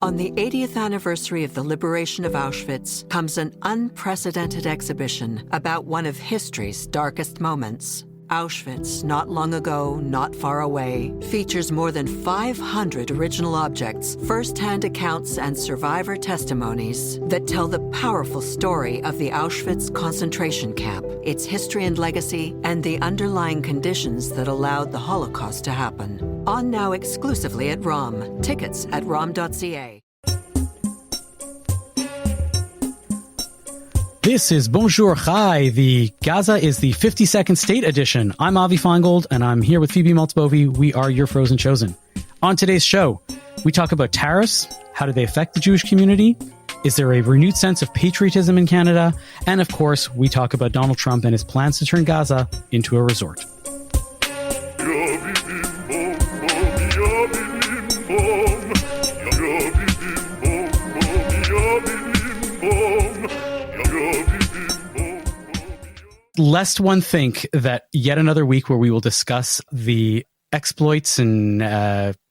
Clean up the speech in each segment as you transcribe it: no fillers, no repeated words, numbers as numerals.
On the 80th anniversary of the liberation of Auschwitz comes an unprecedented exhibition about one of history's darkest moments. Auschwitz, not long ago, not far away, features more than 500 original objects, first-hand accounts, and survivor testimonies that tell the powerful story of the Auschwitz concentration camp, its history and legacy, and the underlying conditions that allowed the Holocaust to happen. On now exclusively at ROM. Tickets at rom.ca. This is Bonjour Chai. The Gaza is the 52nd state edition. I'm Avi Feingold, and I'm here with Phoebe Maltzbovi. We are your Frozen Chosen. On today's show, we talk about tariffs. How do they affect the Jewish community? Is there a renewed sense of patriotism in Canada? And of course, we talk about Donald Trump and his plans to turn Gaza into a resort. Lest one think that yet another week where we will discuss the exploits and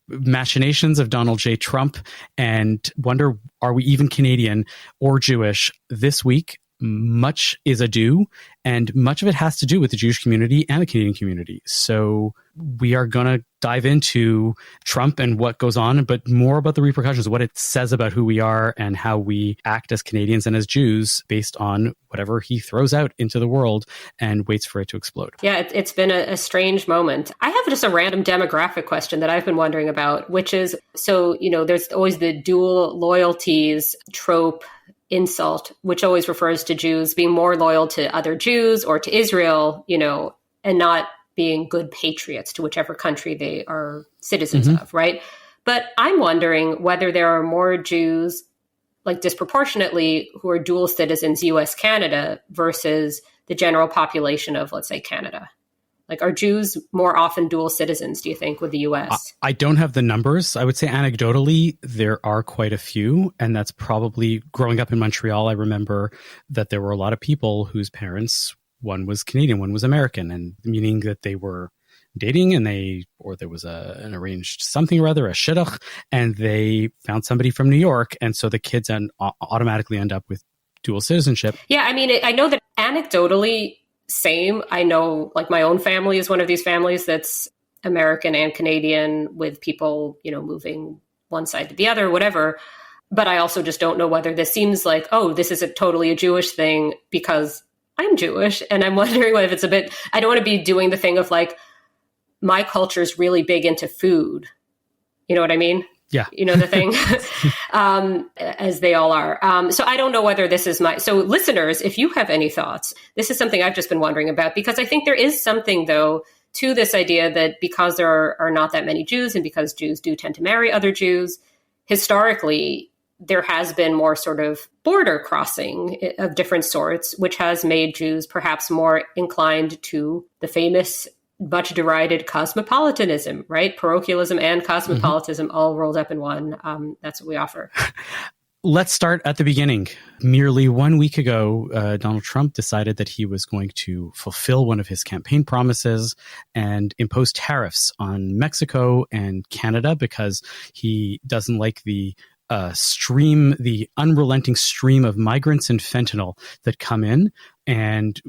machinations of Donald J. Trump and wonder, are we even Canadian or Jewish? This week, much is ado, and much of it has to do with the Jewish community and the Canadian community. So we are going to dive into Trump and what goes on, but more about the repercussions, what it says about who we are and how we act as Canadians and as Jews based on whatever he throws out into the world and waits for it to explode. Yeah, it's been a strange moment. I have just a random demographic question that I've been wondering about, which is, so, there's always the dual loyalties trope, insult, which always refers to Jews being more loyal to other Jews or to Israel, and not being good patriots to whichever country they are citizens of, right? But I'm wondering whether there are more Jews, like disproportionately, who are dual citizens, US, Canada, versus the general population of, let's say, Canada. Like, are Jews more often dual citizens, do you think, with the US? I don't have the numbers. I would say anecdotally, there are quite a few. And that's probably, growing up in Montreal, I remember that there were a lot of people whose parents, one was Canadian, one was American, and meaning that they were dating and there was an arranged something or other, a shidduch, and they found somebody from New York. And so the kids automatically end up with dual citizenship. Yeah, I mean, I know that anecdotally, same. I know, like, my own family is one of these families that's American and Canadian with people, moving one side to the other, whatever. But I also just don't know whether this seems like, oh, this is totally a Jewish thing because I'm Jewish. And I'm wondering if it's a bit, I don't want to be doing the thing of like, my culture is really big into food. You know what I mean? Yeah. The thing, as they all are. So I don't know whether this is so listeners, if you have any thoughts, this is something I've just been wondering about, because I think there is something, though, to this idea that because there are not that many Jews and because Jews do tend to marry other Jews, historically, there has been more sort of border crossing of different sorts, which has made Jews perhaps more inclined to the famous, much derided cosmopolitanism, right? Parochialism and cosmopolitanism all rolled up in one. That's what we offer. Let's start at the beginning. Merely 1 week ago, Donald Trump decided that he was going to fulfill one of his campaign promises and impose tariffs on Mexico and Canada because he doesn't like the unrelenting stream of migrants and fentanyl that come in, and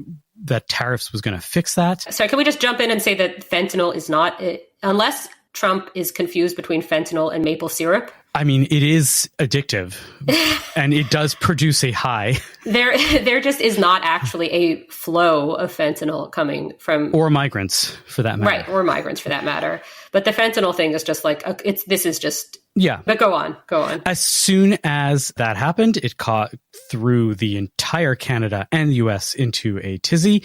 that tariffs was going to fix that. Sorry, can we just jump in and say that fentanyl is not, unless Trump is confused between fentanyl and maple syrup? I mean, it is addictive and it does produce a high. There just is not actually a flow of fentanyl coming from... Or migrants, for that matter. Right, or migrants, for that matter. But the fentanyl thing is just like, this is just... Yeah. But go on. As soon as that happened, it threw the entire Canada and the US into a tizzy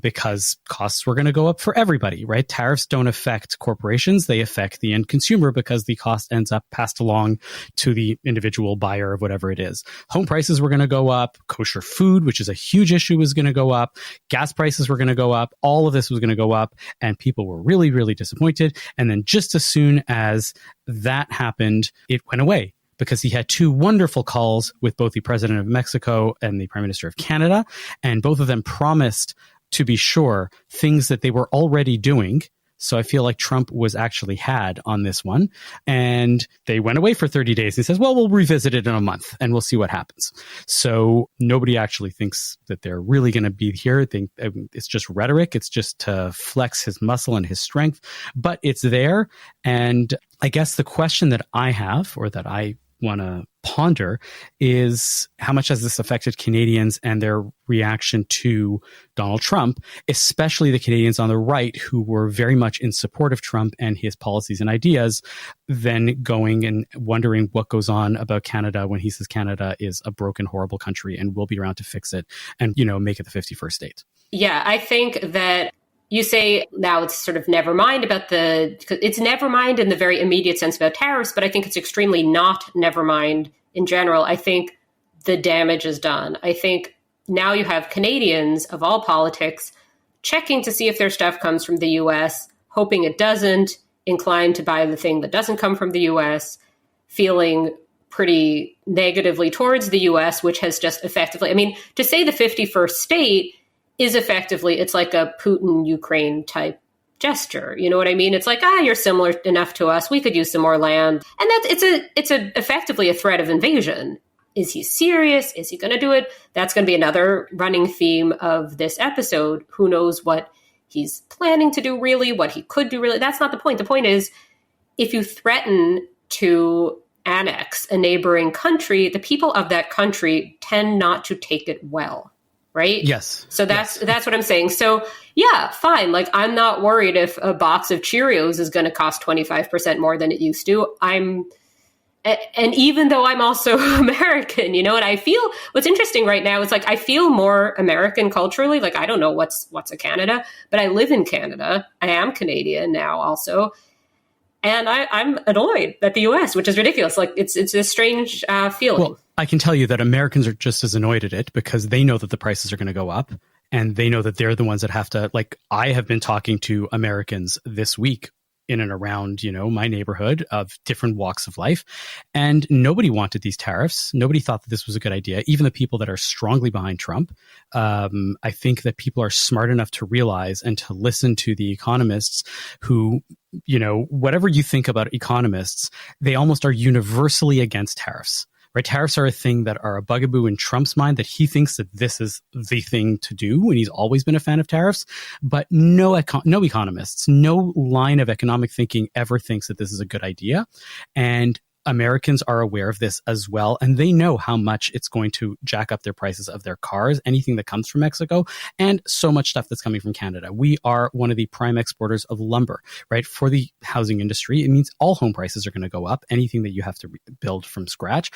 because costs were going to go up for everybody, right? Tariffs don't affect corporations. They affect the end consumer because the cost ends up passed along to the individual buyer of whatever it is. Home prices were going to go up. Kosher food, which is a huge issue, was going to go up. Gas prices were going to go up. All of this was going to go up. And people were really, really disappointed. And then just as soon as that happened, it went away because he had two wonderful calls with both the president of Mexico and the prime minister of Canada. And both of them promised, to be sure, things that they were already doing So I feel like Trump was actually had on this one, and they went away for 30 days. He says, well, we'll revisit it in a month and we'll see what happens. So nobody actually thinks that they're really going to be here. It's just rhetoric. It's just to flex his muscle and his strength, but it's there. And I guess the question that I have, or that I want to ponder, is how much has this affected Canadians and their reaction to Donald Trump, especially the Canadians on the right who were very much in support of Trump and his policies and ideas, then going and wondering what goes on about Canada when he says Canada is a broken, horrible country and we'll be around to fix it and, make it the 51st state. Yeah, I think that you say now it's sort of never mind it's never mind in the very immediate sense about tariffs, but I think it's extremely not never mind in general. I think the damage is done. I think now you have Canadians of all politics checking to see if their stuff comes from the US, hoping it doesn't, inclined to buy the thing that doesn't come from the US, feeling pretty negatively towards the US, which has just effectively, to say the 51st state is effectively, it's like a Putin-Ukraine type gesture. You know what I mean? It's like, you're similar enough to us. We could use some more land. And it's effectively a threat of invasion. Is he serious? Is he going to do it? That's going to be another running theme of this episode. Who knows what he's planning to do really, what he could do really. That's not the point. The point is, if you threaten to annex a neighboring country, the people of that country tend not to take it well. Right? Yes. So that's what I'm saying. So yeah, fine. Like, I'm not worried if a box of Cheerios is going to cost 25% more than it used to. And even though I'm also American, and I feel what's interesting right now is like, I feel more American culturally. Like, I don't know what's a Canada, but I live in Canada. I am Canadian now also. And I'm annoyed at the US, which is ridiculous. Like, it's a strange feeling. Well, I can tell you that Americans are just as annoyed at it because they know that the prices are going to go up and they know that they're the ones that have to, like, I have been talking to Americans this week in and around, my neighborhood of different walks of life. And nobody wanted these tariffs. Nobody thought that this was a good idea. Even the people that are strongly behind Trump. I think that people are smart enough to realize and to listen to the economists who, whatever you think about economists, they almost are universally against tariffs. Right? Tariffs are a thing that are a bugaboo in Trump's mind, that he thinks that this is the thing to do, and he's always been a fan of tariffs. But no economists, no line of economic thinking ever thinks that this is a good idea. And Americans are aware of this as well, and they know how much it's going to jack up their prices of their cars, anything that comes from Mexico, and so much stuff that's coming from Canada. We are one of the prime exporters of lumber, right? For the housing industry, it means all home prices are going to go up, anything that you have to build from scratch.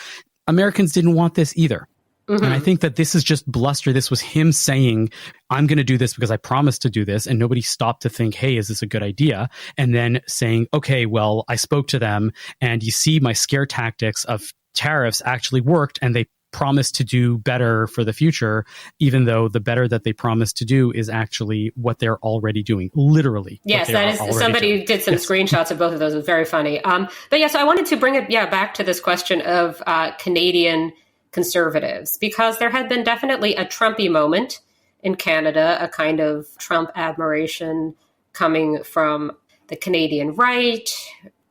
Americans didn't want this either. Mm-hmm. And I think that this is just bluster. This was him saying, I'm going to do this because I promised to do this. And nobody stopped to think, hey, is this a good idea? And then saying, okay, well, I spoke to them and you see my scare tactics of tariffs actually worked and they promised to do better for the future, even though the better that they promised to do is actually what they're already doing, literally. Yes, that is, somebody did some screenshots of both of those. It was very funny. But yeah, so I wanted to bring it back to this question of Canadian conservatives, because there had been definitely a Trumpy moment in Canada, a kind of Trump admiration coming from the Canadian right,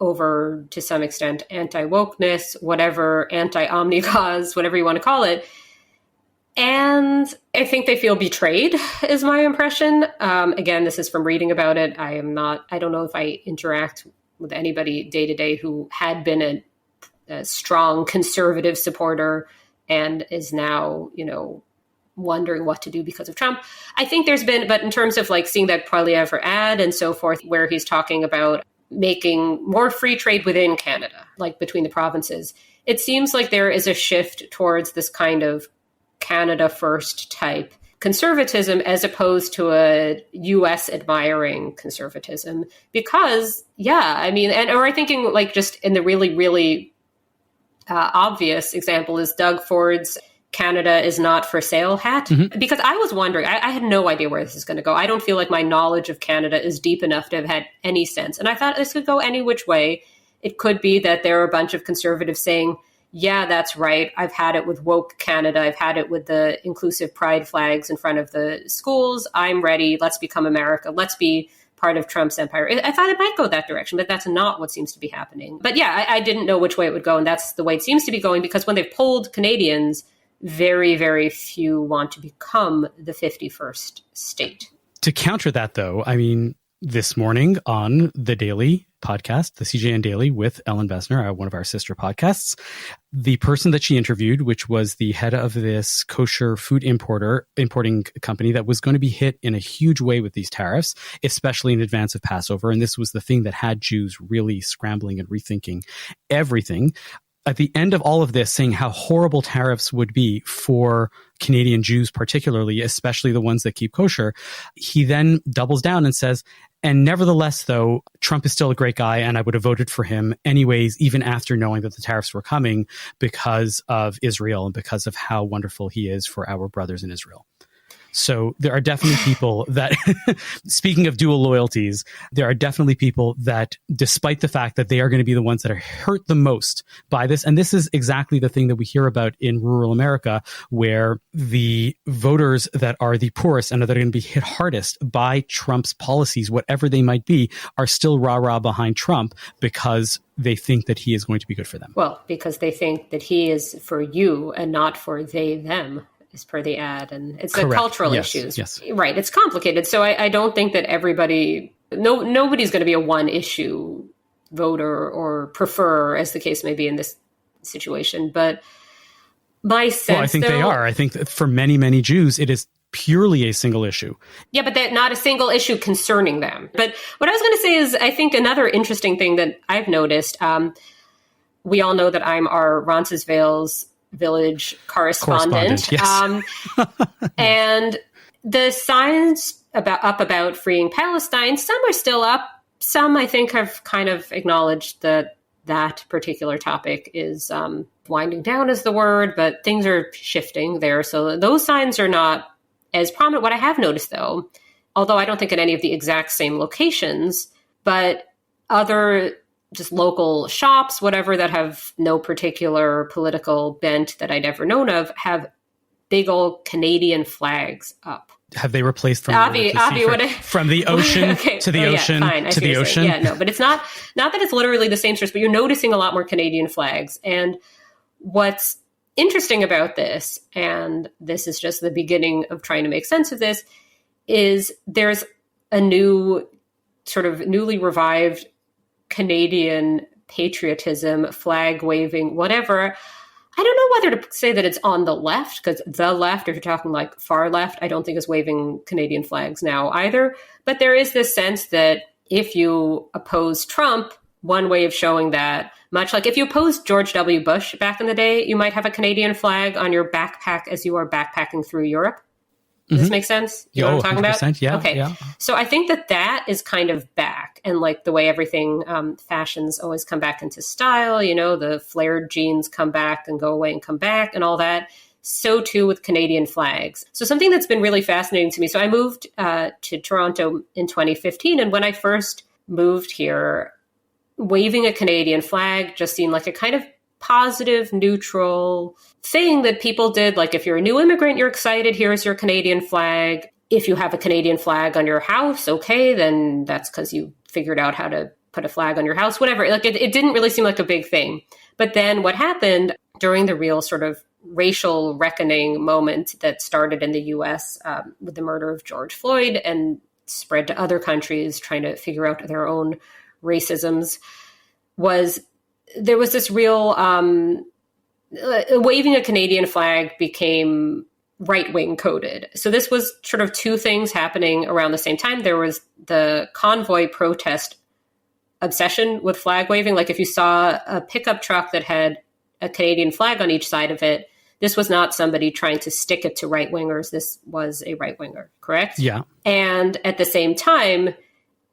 over to some extent anti-wokeness, whatever, anti-omni-cause, whatever you want to call it. And I think they feel betrayed, is my impression. Again, this is from reading about it. I don't know if I interact with anybody day to day who had been a strong conservative supporter and is now, wondering what to do because of Trump. I think there's been, but in terms of like seeing that Poilievre ad and so forth, where he's talking about making more free trade within Canada, like between the provinces, it seems like there is a shift towards this kind of Canada first type conservatism as opposed to a US admiring conservatism. Because, or I'm thinking like just in the really, really obvious example is Doug Ford's Canada is not for sale hat. Mm-hmm. Because I was wondering, I had no idea where this is going to go. I don't feel like my knowledge of Canada is deep enough to have had any sense. And I thought this could go any which way. It could be that there are a bunch of conservatives saying, yeah, that's right. I've had it with woke Canada. I've had it with the inclusive pride flags in front of the schools. I'm ready. Let's become America. Let's be part of Trump's empire. I thought it might go that direction, but that's not what seems to be happening. But yeah, I didn't know which way it would go. And that's the way it seems to be going, because when they've polled Canadians, very, very few want to become the 51st state. To counter that, though, I mean, this morning on the Daily podcast, the CJN Daily with Ellen Besner, one of our sister podcasts, the person that she interviewed, which was the head of this kosher food importing company that was going to be hit in a huge way with these tariffs, especially in advance of Passover. And this was the thing that had Jews really scrambling and rethinking everything. At the end of all of this, saying how horrible tariffs would be for Canadian Jews, particularly, especially the ones that keep kosher, he then doubles down and says, and nevertheless, though, Trump is still a great guy, and I would have voted for him anyways, even after knowing that the tariffs were coming, because of Israel and because of how wonderful he is for our brothers in Israel. So there are definitely people that, speaking of dual loyalties, there are definitely people that, despite the fact that they are going to be the ones that are hurt the most by this, and this is exactly the thing that we hear about in rural America, where the voters that are the poorest and that are going to be hit hardest by Trump's policies, whatever they might be, are still rah-rah behind Trump because they think that he is going to be good for them. Well, because they think that he is for you and not for they, them. Is per the ad, and it's Correct. The cultural Yes. issues. Yes. Right. It's complicated. So I don't think that nobody's going to be a one issue voter or prefer, as the case may be in this situation. But my sense, well, I think they are. I think that for many, many Jews, it is purely a single issue. Yeah, but not a single issue concerning them. But what I was going to say is, I think another interesting thing that I've noticed, we all know that I'm our Roncesvalles Village correspondent. Yes. And the signs about freeing Palestine, some are still up. Some, I think, have kind of acknowledged that particular topic is winding down is the word, but things are shifting there. So those signs are not as prominent. What I have noticed, though, although I don't think at any of the exact same locations, but other just local shops, whatever, that have no particular political bent that I'd ever known of, have big old Canadian flags up. Have they replaced from the ocean okay. to the ocean to the ocean? Yeah, no, but it's not that it's literally the same source, but you're noticing a lot more Canadian flags. And what's interesting about this, and this is just the beginning of trying to make sense of this, is there's a new sort of newly revived Canadian patriotism, flag waving, whatever. I don't know whether to say that it's on the left, because the left, if you're talking like far left, I don't think is waving Canadian flags now either. But there is this sense that if you oppose Trump, one way of showing that, much like if you opposed George W. Bush back in the day, you might have a Canadian flag on your backpack as you are backpacking through Europe. Does this make sense? You know what I'm talking about? Yeah. Okay. Yeah. So I think that is kind of back. And like the way everything, fashions always come back into style, the flared jeans come back and go away and come back and all that. So too with Canadian flags. So something that's been really fascinating to me. So I moved to Toronto in 2015. And when I first moved here, waving a Canadian flag just seemed like a kind of positive, neutral thing that people did. Like if you're a new immigrant, you're excited, here's your Canadian flag. If you have a Canadian flag on your house, okay, then that's because you figured out how to put a flag on your house, whatever. Like it didn't really seem like a big thing. But then what happened during the real sort of racial reckoning moment that started in the US with the murder of George Floyd and spread to other countries trying to figure out their own racisms, was there was this real waving a Canadian flag became right-wing coded. So this was sort of two things happening around the same time. There was the convoy protest obsession with flag waving. Like if you saw a pickup truck that had a Canadian flag on each side of it, this was not somebody trying to stick it to right-wingers. This was a right-winger, correct? Yeah. And at the same time,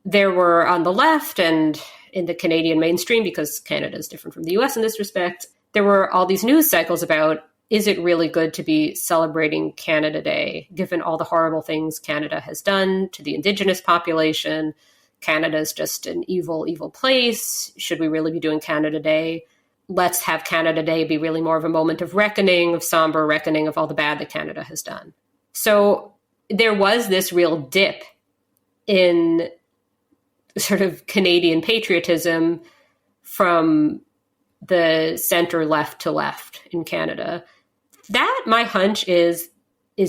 there were on the left and in the Canadian mainstream, because Canada is different from the US in this respect, there were all these news cycles about, is it really good to be celebrating Canada Day, given all the horrible things Canada has done to the Indigenous population? Canada is just an evil, evil place. Should we really be doing Canada Day? Let's have Canada Day be really more of a moment of reckoning, of somber reckoning of all the bad that Canada has done. So there was this real dip in sort of Canadian patriotism from the center left to left in Canada. That, my hunch, is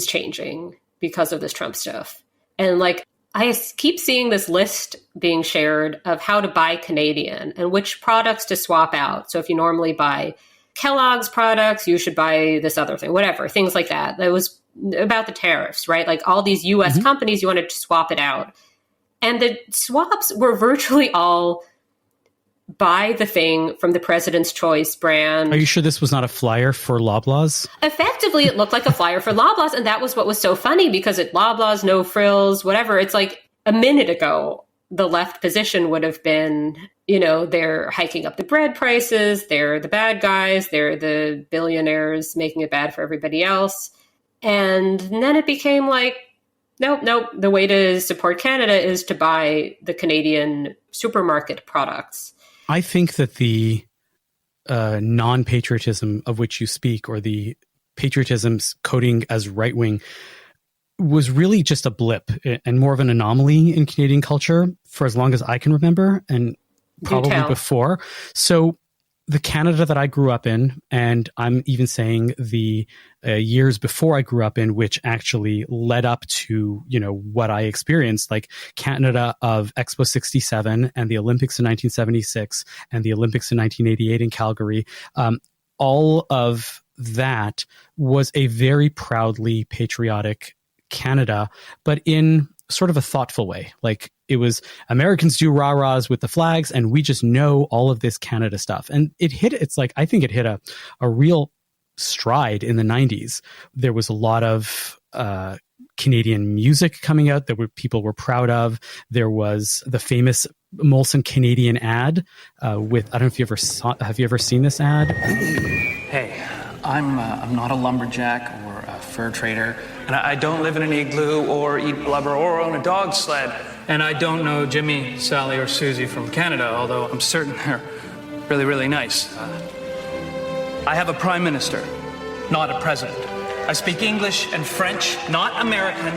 changing because of this Trump stuff. And like, I keep seeing this list being shared of how to buy Canadian and which products to swap out. So if you normally buy Kellogg's products, you should buy this other thing, whatever, things like that. That was about the tariffs, right? Like all these US companies, you wanted to swap it out. And the swaps were virtually all buy the thing from the President's Choice brand. Are you sure this was not a flyer for Loblaws? Effectively, it looked like a flyer for Loblaws. And that was what was so funny, because at Loblaws, no frills, whatever. It's like a minute ago, the left position would have been, you know, they're hiking up the bread prices. They're the bad guys. They're the billionaires making it bad for everybody else. And then it became like, nope. The way to support Canada is to buy the Canadian supermarket products. I think that the non-patriotism of which you speak, or the patriotism's coding as right-wing, was really just a blip and more of an anomaly in Canadian culture for as long as I can remember, and probably before. So the Canada that I grew up in, and I'm even saying the years before I grew up in, which actually led up to, you know, what I experienced, like Canada of Expo 67 and the Olympics in 1976 and the Olympics in 1988 in Calgary, all of that was a very proudly patriotic Canada, but in sort of a thoughtful way. Like, it was Americans do rah-rahs with the flags, and we just know all of this Canada stuff. And I think it hit a real stride in the 90s. There was a lot of Canadian music coming out that people were proud of. There was the famous Molson Canadian ad with, I don't know if have you ever seen this ad? Hey, I'm not a lumberjack or a fur trader, and I don't live in an igloo or eat blubber or own a dog sled. And I don't know Jimmy, Sally, or Susie from Canada, although I'm certain they're really, really nice. I have a prime minister, not a president. I speak English and French, not American,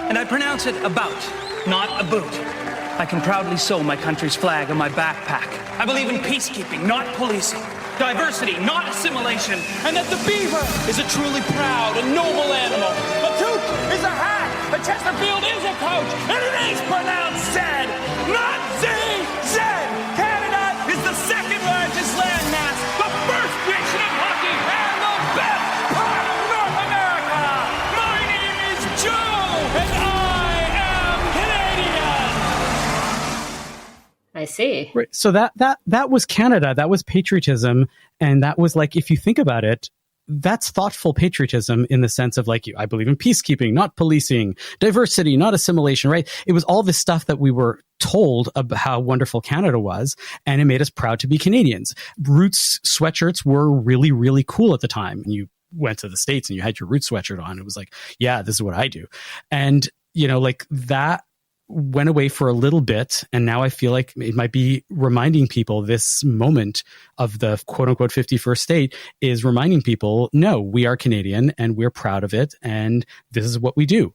and I pronounce it about, not a boot. I can proudly sew my country's flag on my backpack. I believe in peacekeeping, not policing. Diversity, not assimilation. And that the beaver is a truly proud and noble animal. A toque is a hat. A Chesterfield is a coach. And it is pronounced Z, not Z. Canada is the second largest landmass, the first nation of hockey, and the best part of North America. My name is Joe, and I am Canadian. I see. Right. So that was Canada. That was patriotism. And that was like, if you think about it, that's thoughtful patriotism in the sense of like, I believe in peacekeeping, not policing, diversity, not assimilation, right? It was all this stuff that we were told about how wonderful Canada was, and it made us proud to be Canadians. Roots sweatshirts were really, really cool at the time. And you went to the States and you had your Roots sweatshirt on. It was like, yeah, this is what I do. And, you know, like that went away for a little bit, and now I feel like it might be reminding people, this moment of the quote-unquote 51st state is reminding people, no, we are Canadian and we're proud of it, and this is what we do.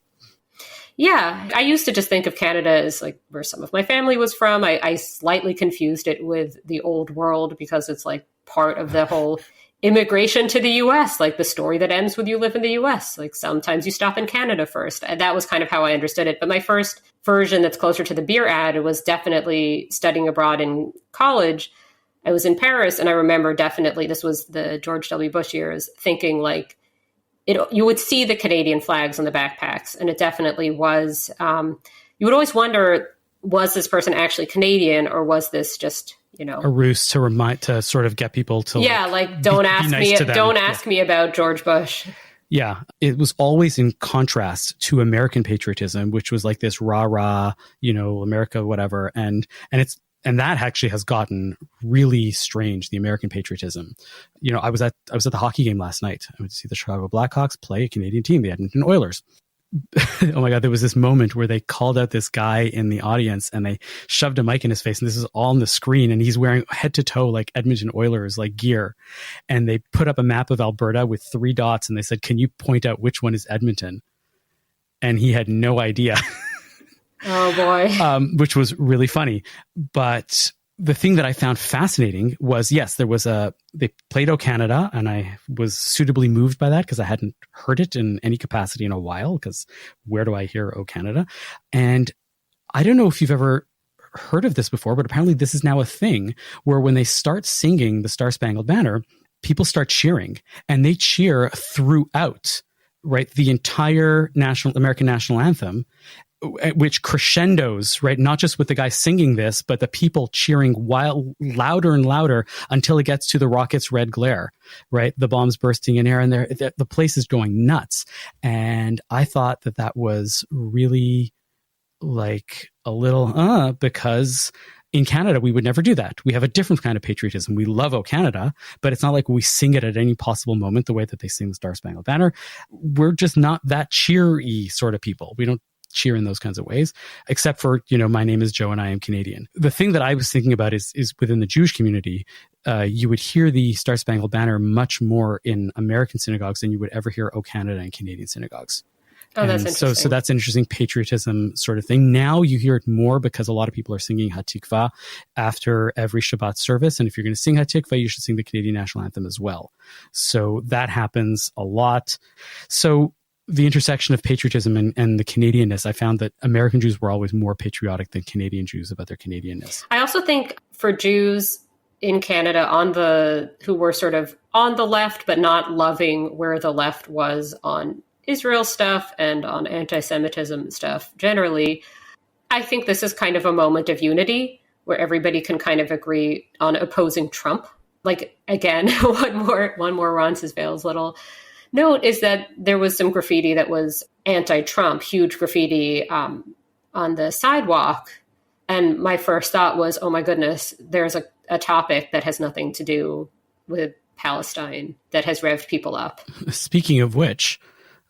Yeah, I used to just think of Canada as like where some of my family was from. I slightly confused it with the old world because it's like part of the whole immigration to the US, like the story that ends with you live in the US. Like sometimes you stop in Canada first. And that was kind of how I understood it. But my first version that's closer to the beer ad was definitely studying abroad in college. I was in Paris, and I remember definitely, this was the George W. Bush years, thinking like, you would see the Canadian flags on the backpacks. And it definitely was, you would always wonder, was this person actually Canadian, or was this just, you know, a ruse to sort of get people to don't ask me about George Bush. Yeah, it was always in contrast to American patriotism, which was like this rah-rah, you know, America, whatever. And that actually has gotten really strange, the American patriotism. You know, I was at the hockey game last night. I went to see the Chicago Blackhawks play a Canadian team, the Edmonton Oilers. Oh my God, there was this moment where they called out this guy in the audience and they shoved a mic in his face, and this is all on the screen, and he's wearing head to toe like Edmonton Oilers like gear, and they put up a map of Alberta with 3 dots and they said, can you point out which one is Edmonton? And he had no idea. Oh, boy. Which was really funny. But the thing that I found fascinating was, yes, they played O Canada, and I was suitably moved by that because I hadn't heard it in any capacity in a while, because where do I hear O Canada? And I don't know if you've ever heard of this before, but apparently this is now a thing where when they start singing the Star-Spangled Banner, people start cheering, and they cheer throughout, right, the entire American national anthem, which crescendos, right? Not just with the guy singing this, but the people cheering louder and louder until it gets to the rocket's red glare, right? The bombs bursting in air, and the place is going nuts. And I thought that was really like a little, because in Canada, we would never do that. We have a different kind of patriotism. We love O Canada, but it's not like we sing it at any possible moment the way that they sing the Star-Spangled Banner. We're just not that cheery sort of people. We don't cheer in those kinds of ways, except for, my name is Joe and I am Canadian. The thing that I was thinking about is within the Jewish community, you would hear the Star-Spangled Banner much more in American synagogues than you would ever hear O Canada in Canadian synagogues. Oh, that's interesting. So that's an interesting patriotism sort of thing. Now you hear it more because a lot of people are singing Hatikva after every Shabbat service. And if you're going to sing Hatikva, you should sing the Canadian national anthem as well. So that happens a lot. So the intersection of patriotism and the Canadianness, I found that American Jews were always more patriotic than Canadian Jews about their Canadianness. I also think for Jews in Canada who were sort of on the left, but not loving where the left was on Israel stuff and on anti-Semitism stuff generally, I think this is kind of a moment of unity where everybody can kind of agree on opposing Trump. Like, again, one more Roncesvalles little note is that there was some graffiti that was anti-Trump, huge graffiti on the sidewalk. And my first thought was, oh my goodness, there's a topic that has nothing to do with Palestine that has revved people up. Speaking of which,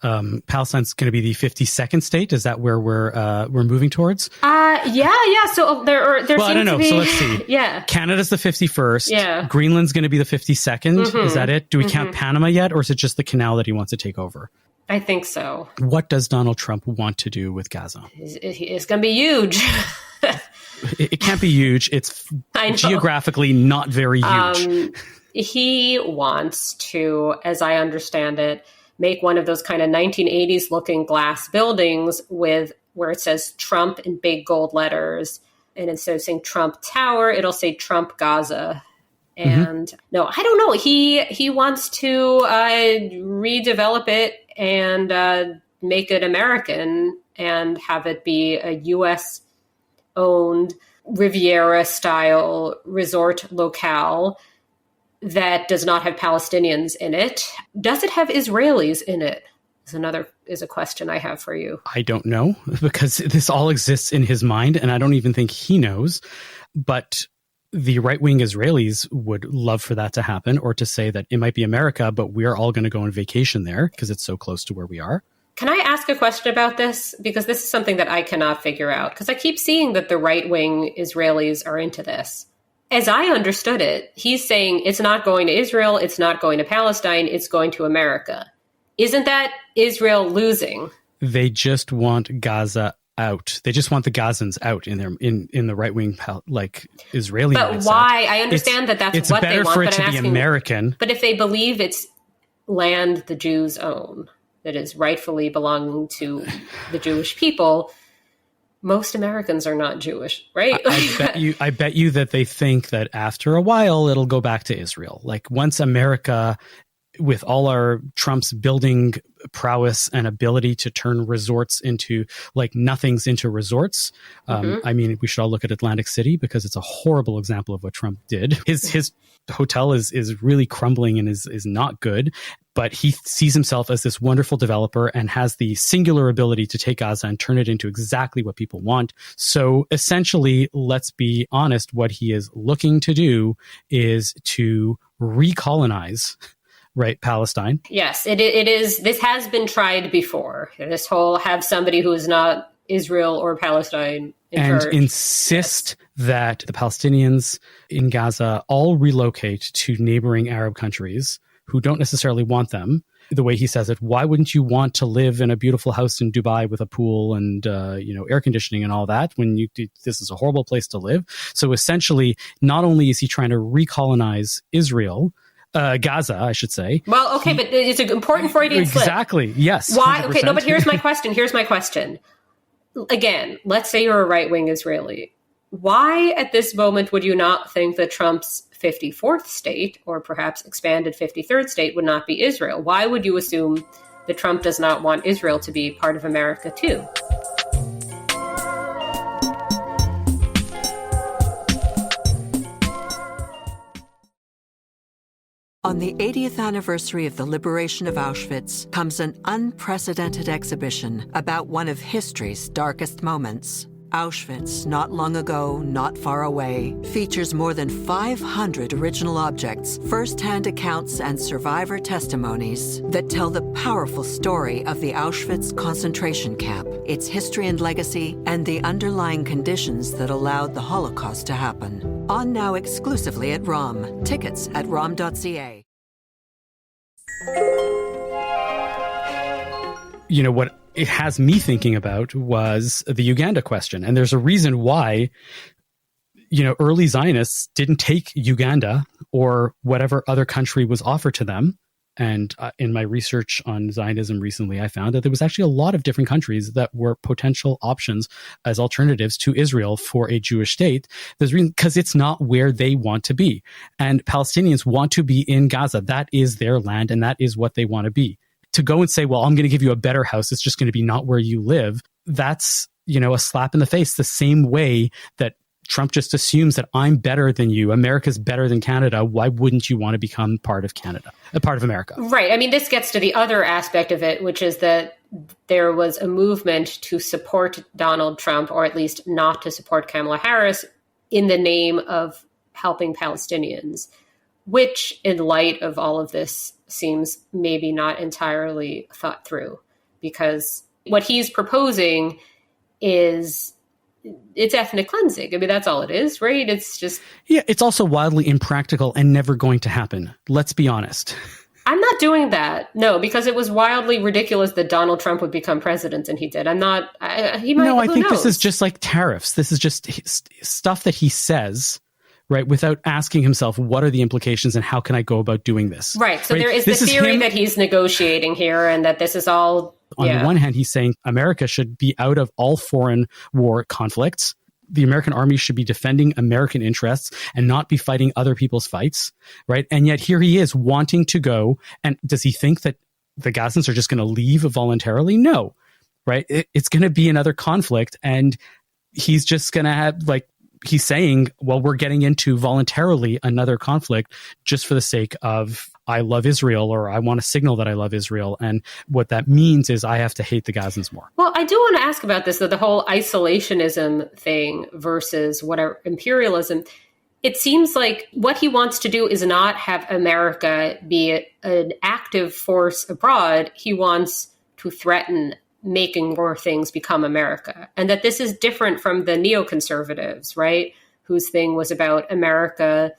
Palestine's going to be the 52nd state. Is that where we're moving towards? Yeah. So there well, I don't know. So let's see. Yeah. Canada's the 51st. Yeah. Greenland's going to be the 52nd. Mm-hmm. Is that it? Do we count Panama yet, or is it just the canal that he wants to take over? I think so. What does Donald Trump want to do with Gaza? It's going to be huge. It can't be huge. It's geographically not very huge. He wants to, as I understand it, make one of those kind of 1980s looking glass buildings where it says Trump in big gold letters. And instead of saying Trump Tower, it'll say Trump Gaza. And no, I don't know. He wants to redevelop it and make it American and have it be a U.S. owned Riviera style resort locale that does not have Palestinians in it. Does it have Israelis in it? Is a question I have for you. I don't know, because this all exists in his mind, and I don't even think he knows. But the right-wing Israelis would love for that to happen, or to say that it might be America, but we're all going to go on vacation there because it's so close to where we are. Can I ask a question about this? Because this is something that I cannot figure out, because I keep seeing that the right-wing Israelis are into this. As I understood it, he's saying it's not going to Israel, it's not going to Palestine, it's going to America. Isn't that Israel losing? They just want Gaza out. They just want the Gazans out in the right wing, like Israeli. But mindset. Why? I understand that's what they want. It's better for it but to I'm be asking, American. But if they believe it's land the Jews own, that is rightfully belonging to the Jewish people, most Americans are not Jewish, right? I bet you that they think that after a while it'll go back to Israel. Like once America, with all our Trump's building prowess and ability to turn resorts into nothings into resorts. I mean, we should all look at Atlantic City because it's a horrible example of what Trump did. His hotel is really crumbling and is not good. But he sees himself as this wonderful developer and has the singular ability to take Gaza and turn it into exactly what people want. So essentially, let's be honest, what he is looking to do is to recolonize, right, Palestine. Yes, it is. This has been tried before. This whole have somebody who is not Israel or Palestine in and charge. Insist that the Palestinians in Gaza all relocate to neighboring Arab countries who don't necessarily want them. The way he says it, why wouldn't you want to live in a beautiful house in Dubai with a pool and air conditioning and all that when this is a horrible place to live? So essentially, not only is he trying to recolonize Israel, Gaza, I should say. Well, okay, but it's an important Freudian slip. Exactly. Yes. Why? 100%. Okay, no, but here's my question. Again, let's say you're a right-wing Israeli. Why at this moment would you not think that Trump's 54th state, or perhaps expanded 53rd state, would not be Israel? Why would you assume that Trump does not want Israel to be part of America too? On the 80th anniversary of the liberation of Auschwitz comes an unprecedented exhibition about one of history's darkest moments. Auschwitz, not long ago, not far away, features more than 500 original objects, first-hand accounts, and survivor testimonies that tell the powerful story of the Auschwitz concentration camp, its history and legacy, and the underlying conditions that allowed the Holocaust to happen. On now exclusively at ROM. Tickets at rom.ca. What it has me thinking about was the Uganda question. And there's a reason why, early Zionists didn't take Uganda or whatever other country was offered to them. And in my research on Zionism recently, I found that there was actually a lot of different countries that were potential options as alternatives to Israel for a Jewish state. There's reason because it's not where they want to be. And Palestinians want to be in Gaza. That is their land, and that is what they want to be. To go and say, well, I'm going to give you a better house, it's just going to be not where you live, that's, a slap in the face, the same way that Trump just assumes that I'm better than you. America's better than Canada. Why wouldn't you want to become part of Canada, a part of America? Right. I mean, this gets to the other aspect of it, which is that there was a movement to support Donald Trump, or at least not to support Kamala Harris, in the name of helping Palestinians, which in light of all of this seems maybe not entirely thought through, because what he's proposing is it's ethnic cleansing. I mean, that's all it is, right? It's just... Yeah, it's also wildly impractical and never going to happen. Let's be honest. I'm not doing that. No, because it was wildly ridiculous that Donald Trump would become president, and he did. I'm not... he might... No, I think knows? This is just like tariffs. This is just stuff that he says, right, without asking himself, what are the implications and how can I go about doing this? Right. So there is the theory that he's negotiating here, and that this is all... On the one hand, he's saying America should be out of all foreign war conflicts. The American army should be defending American interests and not be fighting other people's fights, right? And yet here he is wanting to go. And does he think that the Gazans are just going to leave voluntarily? No, right? It's going to be another conflict. And he's just going to have, he's saying, well, we're getting into voluntarily another conflict just for the sake of I love Israel, or I want to signal that I love Israel. And what that means is I have to hate the Gazans more. Well, I do want to ask about this, though, the whole isolationism thing versus whatever imperialism. It seems like what he wants to do is not have America be an active force abroad. He wants to threaten making more things become America. And that this is different from the neoconservatives, right? Whose thing was about America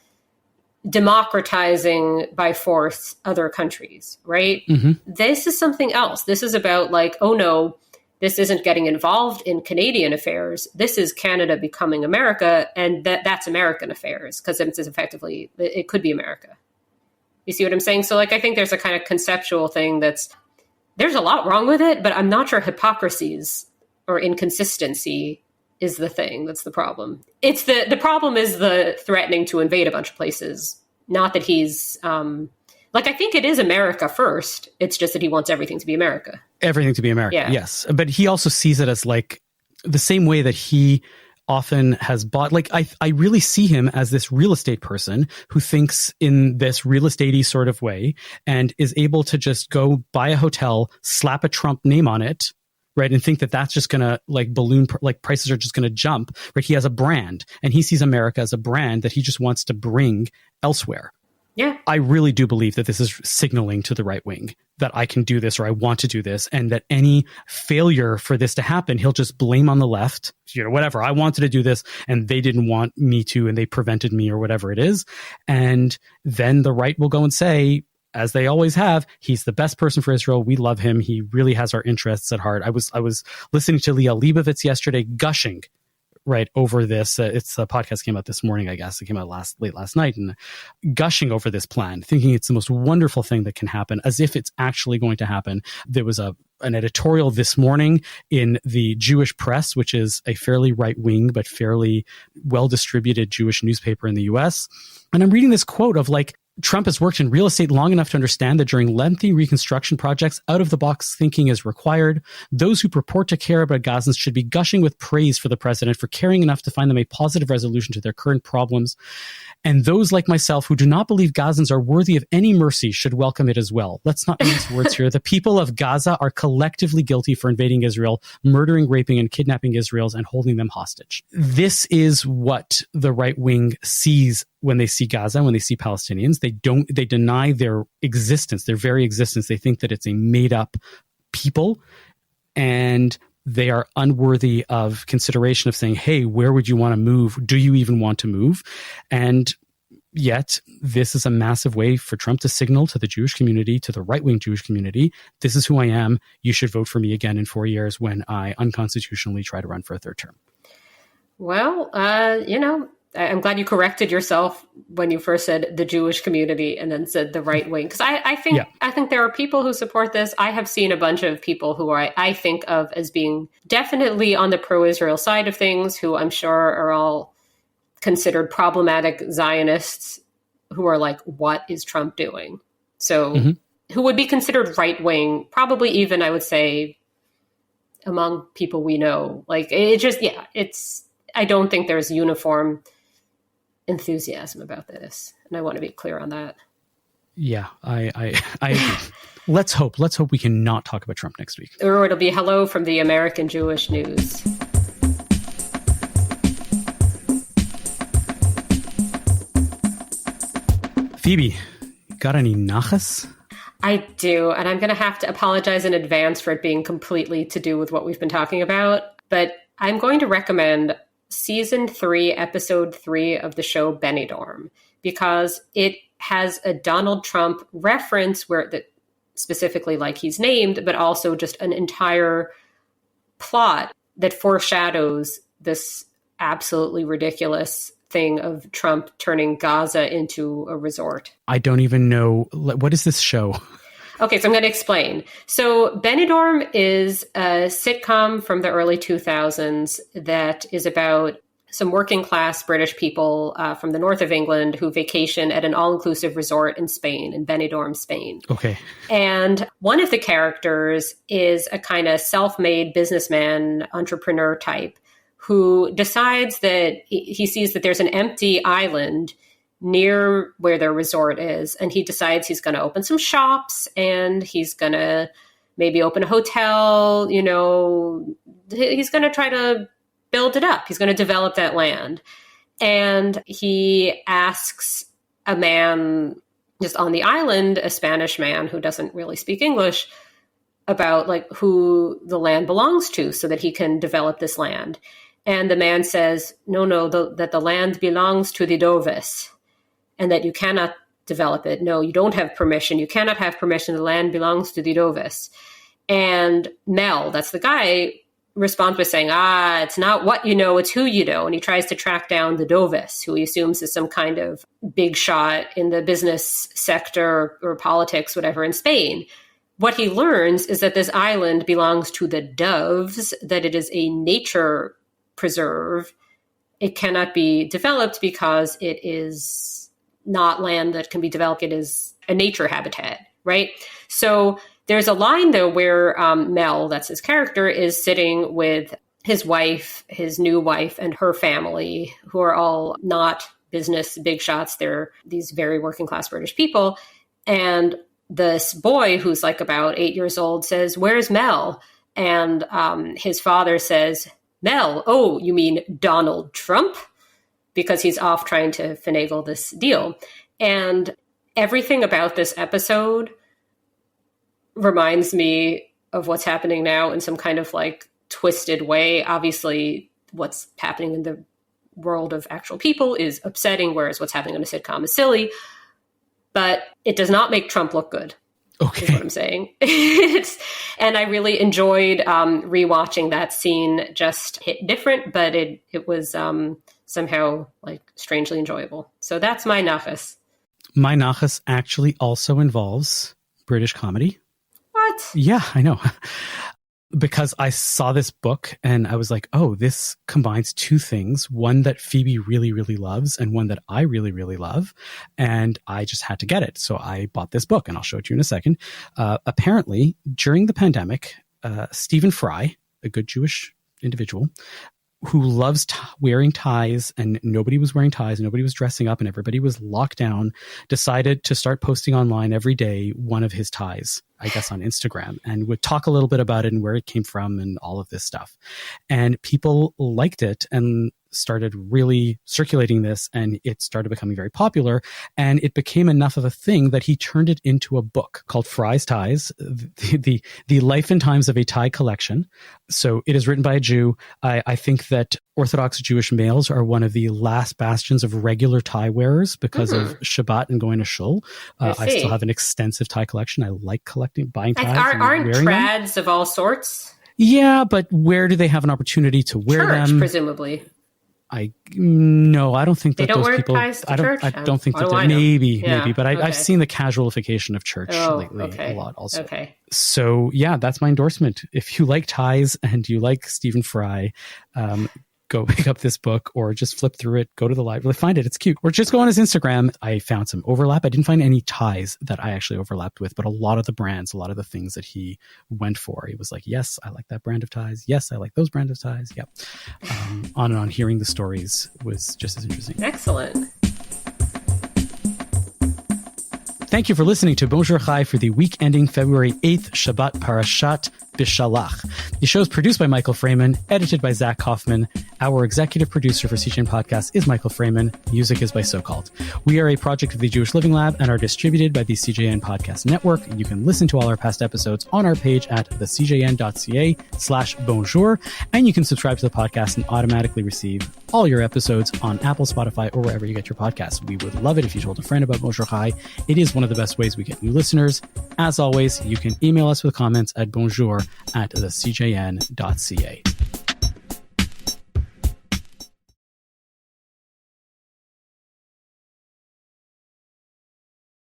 democratizing by force other countries, right? Mm-hmm. This is something else. This is about oh no, this isn't getting involved in Canadian affairs. This is Canada becoming America, and that's American affairs, because it's effectively, it could be America. You see what I'm saying? So I think there's a kind of conceptual thing there's a lot wrong with it, but I'm not sure hypocrisies or inconsistency is the thing that's the problem. It's the problem is the threatening to invade a bunch of places. Not that he's I think it is America first. It's just that he wants everything to be America. Everything to be America, yeah. Yes. But he also sees it as the same way that he often has bought. I really see him as this real estate person who thinks in this real estate-y sort of way and is able to just go buy a hotel, slap a Trump name on it, right, and think that that's just going to balloon, prices are just going to jump, right? He has a brand, and he sees America as a brand that he just wants to bring elsewhere. Yeah. I really do believe that this is signaling to the right wing that I can do this, or I want to do this, and that any failure for this to happen, he'll just blame on the left, whatever. I wanted to do this and they didn't want me to, and they prevented me, or whatever it is. And then the right will go and say, as they always have, he's the best person for Israel. We love him. He really has our interests at heart. I was listening to Leah Leibovitz yesterday, gushing right over this. It's a podcast came out this morning, I guess. It came out late last night, and gushing over this plan, thinking it's the most wonderful thing that can happen, as if it's actually going to happen. There was an editorial this morning in the Jewish Press, which is a fairly right-wing but fairly well-distributed Jewish newspaper in the US. And I'm reading this quote of like, Trump has worked in real estate long enough to understand that during lengthy reconstruction projects, out-of-the-box thinking is required. Those who purport to care about Gazans should be gushing with praise for the president for caring enough to find them a positive resolution to their current problems. And those like myself who do not believe Gazans are worthy of any mercy should welcome it as well. Let's not mince words here. The people of Gaza are collectively guilty for invading Israel, murdering, raping, and kidnapping Israelis and holding them hostage. This is what the right wing sees when they see Gaza, when they see Palestinians. They deny their existence, their very existence. They think that it's a made up people, and they are unworthy of consideration of saying, hey, where would you want to move? Do you even want to move? And yet this is a massive way for Trump to signal to the Jewish community, to the right-wing Jewish community, this is who I am. You should vote for me again in 4 years when I unconstitutionally try to run for a third term. Well, I'm glad you corrected yourself when you first said the Jewish community and then said the right wing. Because I think there are people who support this. I have seen a bunch of people who I think of as being definitely on the pro-Israel side of things, who I'm sure are all considered problematic Zionists, who are like, what is Trump doing? So who would be considered right wing, probably even, I would say, among people we know. Like, I don't think there's uniform enthusiasm about this, and I want to be clear on that. Yeah, I agree. Let's hope we can not talk about Trump next week, or it'll be hello from the American Jewish News. Phoebe, got any nachas? I do, and I'm going to have to apologize in advance for it being completely to do with what we've been talking about, but I'm going to recommend Season 3, Episode 3 of the show Benidorm, because it has a Donald Trump reference that specifically like he's named, but also just an entire plot that foreshadows this absolutely ridiculous thing of Trump turning Gaza into a resort. I don't even know. What is this show? Okay, so I'm going to explain. So Benidorm is a sitcom from the early 2000s that is about some working class British people from the north of England who vacation at an all-inclusive resort in Spain, in Benidorm, Spain. Okay. And one of the characters is a kind of self-made businessman, entrepreneur type, who decides that he sees that there's an empty island near where their resort is. And he decides he's going to open some shops and he's going to maybe open a hotel, he's going to try to build it up. He's going to develop that land. And he asks a man just on the island, a Spanish man who doesn't really speak English, about like who the land belongs to so that he can develop this land. And the man says, that the land belongs to the Doves, and that you cannot develop it. No, you don't have permission. You cannot have permission. The land belongs to the Doves. And Mel, that's the guy, responds by saying, it's not what you know, it's who you know. And he tries to track down the Doves, who he assumes is some kind of big shot in the business sector or politics, whatever, in Spain. What he learns is that this island belongs to the doves, that it is a nature preserve. It cannot be developed because it is not land that can be developed. It is a nature habitat, right? So there's a line, though, where Mel, that's his character, is sitting with his wife, his new wife, and her family, who are all not business big shots. They're these very working class British people. And this boy, who's like about 8 years old, says, "Where's Mel?" And his father says, "Mel, oh, you mean Donald Trump?" Because he's off trying to finagle this deal. And everything about this episode reminds me of what's happening now in some kind of like twisted way. Obviously, what's happening in the world of actual people is upsetting, whereas what's happening in a sitcom is silly. but it does not make Trump look good. Okay. Is what I'm saying. And I really enjoyed rewatching that scene. Just hit different, but it was somehow like strangely enjoyable. So that's my nachas. My nachas actually also involves British comedy. What? Yeah, I know. Because I saw this book and I was like, oh, this combines two things. One that Phoebe really, really loves and one that I really, really love. And I just had to get it. So I bought this book and I'll show it to you in a second. Apparently, during the pandemic, Stephen Fry, a good Jewish individual, who loves wearing ties, and nobody was wearing ties, nobody was dressing up, and everybody was locked down, decided to start posting online every day one of his ties, I guess on Instagram, and would talk a little bit about it and where it came from and all of this stuff. And people liked it and started really circulating this, and it started becoming very popular, and it became enough of a thing that he turned it into a book called Fry's Ties, the Life and Times of a Tie Collection. So it is written by a Jew. I think that Orthodox Jewish males are one of the last bastions of regular tie wearers because of Shabbat and going to shul. I still have an extensive tie collection. I like buying ties. Aren't trads of all sorts? Yeah, but where do they have an opportunity to wear them? Presumably. No, I don't think that they don't those wear people. Ties to I church? don't think that. Maybe, but I've seen the casualification of church lately a lot. Also, so yeah, that's my endorsement. If you like ties and you like Stephen Fry, go pick up this book or just flip through it, go to the library, find it. It's cute. Or just go on his Instagram. I found some overlap. I didn't find any ties that I actually overlapped with, but a lot of the brands, a lot of the things that he went for. He was like, yes, I like that brand of ties. Yes, I like those brand of ties. Yep. On and on. Hearing the stories was just as interesting. Excellent. Thank you for listening to Bonjour Chai for the week ending February 8th, Shabbat Parashat Bishalach. The show is produced by Michael Fraiman, edited by Zach Kauffman. Our executive producer for CJN Podcast is Michael Fraiman. Music is by So-Called. We are a project of the Jewish Living Lab and are distributed by the CJN Podcast Network. You can listen to all our past episodes on our page at thecjn.ca/bonjour, and you can subscribe to the podcast and automatically receive all your episodes on Apple, Spotify, or wherever you get your podcasts. We would love it if you told a friend about Bonjour Chai. It is one of the best ways we get new listeners. As always, you can email us with comments at bonjour@thecjn.ca.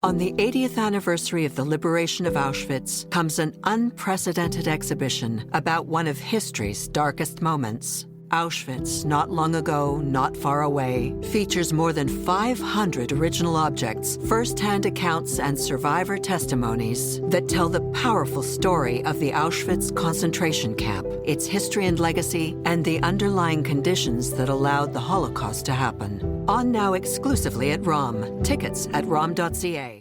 On the 80th anniversary of the liberation of Auschwitz comes an unprecedented exhibition about one of history's darkest moments. Auschwitz, Not Long Ago, Not Far Away, features more than 500 original objects, first-hand accounts, and survivor testimonies that tell the powerful story of the Auschwitz concentration camp, its history and legacy, and the underlying conditions that allowed the Holocaust to happen. On now exclusively at ROM. Tickets at rom.ca.